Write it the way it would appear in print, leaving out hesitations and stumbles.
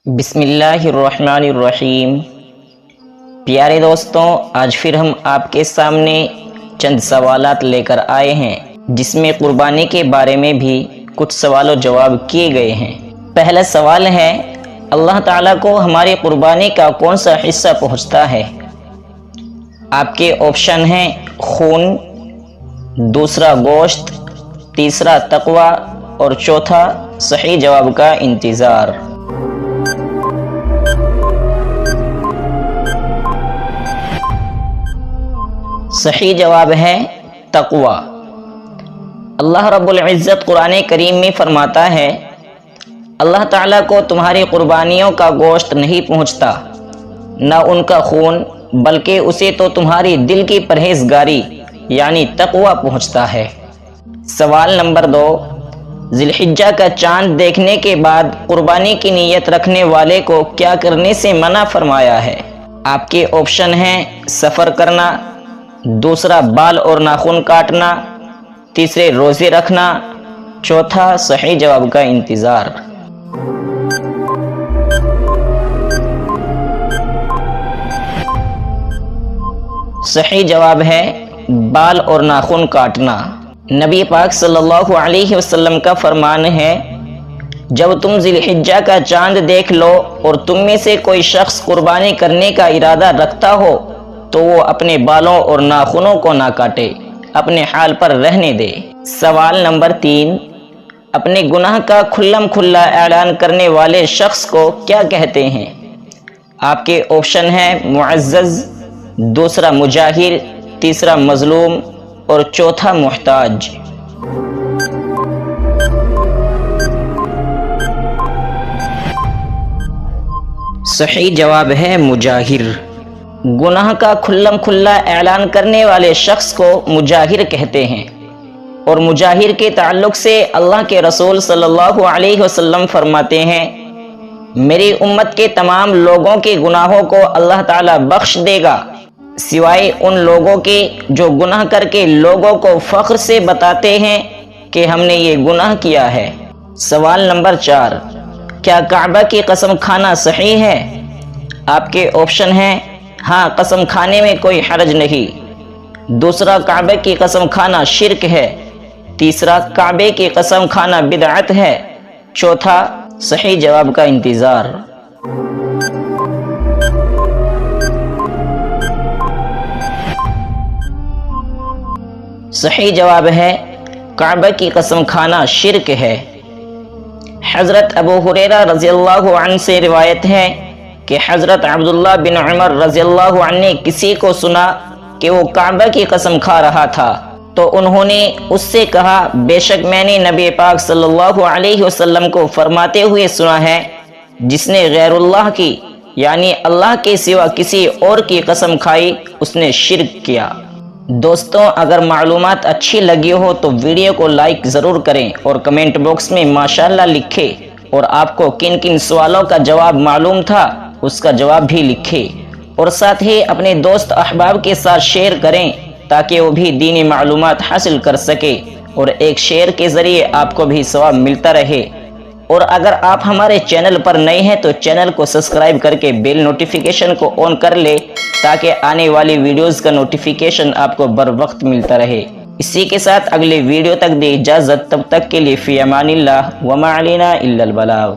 بسم اللہ الرحمن الرحیم۔ پیارے دوستوں، آج پھر ہم آپ کے سامنے چند سوالات لے کر آئے ہیں جس میں قربانی کے بارے میں بھی کچھ سوال و جواب کیے گئے ہیں۔ پہلا سوال ہے، اللہ تعالیٰ کو ہماری قربانی کا کون سا حصہ پہنچتا ہے؟ آپ کے آپشن ہیں خون، دوسرا گوشت، تیسرا تقوی اور چوتھا صحیح جواب کا انتظار۔ صحیح جواب ہے تقوی۔ اللہ رب العزت قرآن کریم میں فرماتا ہے، اللہ تعالیٰ کو تمہاری قربانیوں کا گوشت نہیں پہنچتا، نہ ان کا خون، بلکہ اسے تو تمہاری دل کی پرہیزگاری یعنی تقوی پہنچتا ہے۔ سوال نمبر 2، ذی الحجہ کا چاند دیکھنے کے بعد قربانی کی نیت رکھنے والے کو کیا کرنے سے منع فرمایا ہے؟ آپ کے آپشن ہیں سفر کرنا، دوسرا بال اور ناخن کاٹنا، تیسرے روزے رکھنا، چوتھا صحیح جواب کا انتظار۔ صحیح جواب ہے بال اور ناخن کاٹنا۔ نبی پاک صلی اللہ علیہ وسلم کا فرمان ہے، جب تم ذی الحجہ کا چاند دیکھ لو اور تم میں سے کوئی شخص قربانی کرنے کا ارادہ رکھتا ہو تو وہ اپنے بالوں اور ناخنوں کو نہ کاٹے، اپنے حال پر رہنے دے۔ سوال نمبر 3، اپنے گناہ کا کھلم کھلا اعلان کرنے والے شخص کو کیا کہتے ہیں؟ آپ کے آپشن ہیں معزز، دوسرا مجاہر، تیسرا مظلوم اور چوتھا محتاج۔ صحیح جواب ہے مجاہر۔ گناہ کا کھلم کھلا اعلان کرنے والے شخص کو مجاہر کہتے ہیں، اور مجاہر کے تعلق سے اللہ کے رسول صلی اللہ علیہ وسلم فرماتے ہیں، میری امت کے تمام لوگوں کے گناہوں کو اللہ تعالیٰ بخش دے گا سوائے ان لوگوں کے جو گناہ کر کے لوگوں کو فخر سے بتاتے ہیں کہ ہم نے یہ گناہ کیا ہے۔ سوال نمبر 4، کیا کعبہ کی قسم کھانا صحیح ہے؟ آپ کے آپشن ہیں ہاں، قسم کھانے میں کوئی حرج نہیں، دوسرا کعبے کی قسم کھانا شرک ہے، تیسرا کعبے کی قسم کھانا بدعت ہے، چوتھا صحیح جواب کا انتظار۔ صحیح جواب ہے کعبہ کی قسم کھانا شرک ہے۔ حضرت ابو ہریرہ رضی اللہ عنہ سے روایت ہے کہ حضرت عبداللہ بن عمر رضی اللہ عنہ نے کسی کو سنا کہ وہ کعبہ کی قسم کھا رہا تھا، تو انہوں نے اس سے کہا، بے شک میں نے نبی پاک صلی اللہ علیہ وسلم کو فرماتے ہوئے سنا ہے، جس نے غیر اللہ کی یعنی اللہ کے سوا کسی اور کی قسم کھائی اس نے شرک کیا۔ دوستوں، اگر معلومات اچھی لگی ہو تو ویڈیو کو لائک ضرور کریں اور کمنٹ باکس میں ماشاءاللہ لکھیں، اور آپ کو کن کن سوالوں کا جواب معلوم تھا اس کا جواب بھی لکھیں، اور ساتھ ہی اپنے دوست احباب کے ساتھ شیئر کریں تاکہ وہ بھی دینی معلومات حاصل کر سکے، اور ایک شیئر کے ذریعے آپ کو بھی ثواب ملتا رہے۔ اور اگر آپ ہمارے چینل پر نئے ہیں تو چینل کو سبسکرائب کر کے بیل نوٹیفیکیشن کو آن کر لے تاکہ آنے والی ویڈیوز کا نوٹیفیکیشن آپ کو بر وقت ملتا رہے۔ اسی کے ساتھ اگلے ویڈیو تک دے اجازت، تب تک کے لیے فی امان اللہ، وما علینا الا البلاغ۔